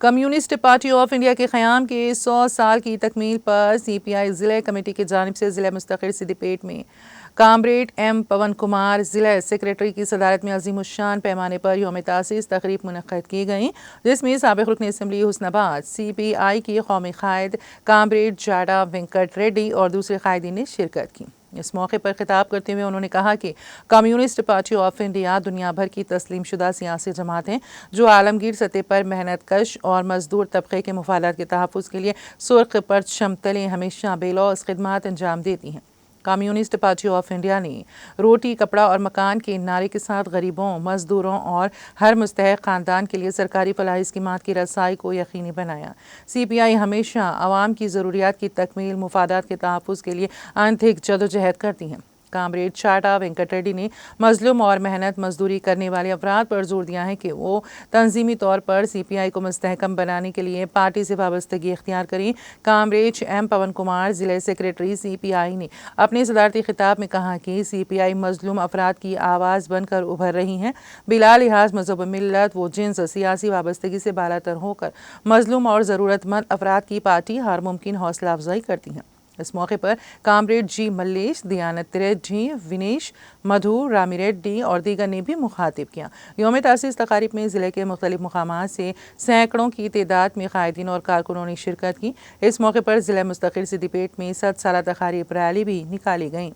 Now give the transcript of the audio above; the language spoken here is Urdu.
کمیونسٹ پارٹی آف انڈیا کے قیام کے 100 سال کی تکمیل پر سی پی آئی ضلع کمیٹی کی جانب سے ضلع مستقل سدی پیٹ میں کامریڈ ایم پون کمار ضلع سیکریٹری کی صدارت میں عظیم الشان پیمانے پر یوم تاسیس تقریب منعقد کی گئی، جس میں سابق رکن اسمبلی حسن آباد سی پی آئی کی قومی قائد کامریڈ جاڈا وینکٹ ریڈی اور دوسرے قائدین نے شرکت کی۔ اس موقع پر خطاب کرتے ہوئے انہوں نے کہا کہ کمیونسٹ پارٹی آف انڈیا دنیا بھر کی تسلیم شدہ سیاسی جماعت ہیں جو عالمگیر سطح پر محنت کش اور مزدور طبقے کے مفادات کے تحفظ کے لیے سرخ پرچم تلے ہمیشہ بے لوث خدمات انجام دیتی ہیں۔ کمیونسٹ پارٹی آف انڈیا نے روٹی، کپڑا اور مکان کے نعرے کے ساتھ غریبوں، مزدوروں اور ہر مستحق خاندان کے لیے سرکاری فلاحی اسکیمات کی رسائی کو یقینی بنایا۔ سی پی آئی ہمیشہ عوام کی ضروریات کی تکمیل، مفادات کے تحفظ کے لیے انتھک جدوجہد کرتی ہیں۔ کامریڈ جاڈا وینکٹ ریڈی نے مظلوم اور محنت مزدوری کرنے والے افراد پر زور دیا ہے کہ وہ تنظیمی طور پر سی پی آئی کو مستحکم بنانے کے لیے پارٹی سے وابستگی اختیار کریں۔ کامریڈ ایم پون کمار ضلع سیکریٹری سی پی آئی نے اپنے صدارتی خطاب میں کہا کہ سی پی آئی مظلوم افراد کی آواز بن کر ابھر رہی ہیں۔ بلا لحاظ مذہب و ملت و جنس سیاسی وابستگی سے بالاتر ہو کر مظلوم اور ضرورت مند افراد کی پارٹی ہر ممکن حوصلہ افزائی کرتی ہیں۔ اس موقع پر کامریڈ جی ملیش، دیانت ریڈی، ونیش، مدھو، رامی ریڈی اور دیگر نے بھی مخاطب کیا۔ یوم تاسیس تقاریب میں ضلع کے مختلف مقامات سے سینکڑوں کی تعداد میں قائدین اور کارکنوں نے شرکت کی۔ اس موقع پر ضلع مستقل سدی پیٹ میں 100 سالہ تقاریب ریلی بھی نکالی گئیں۔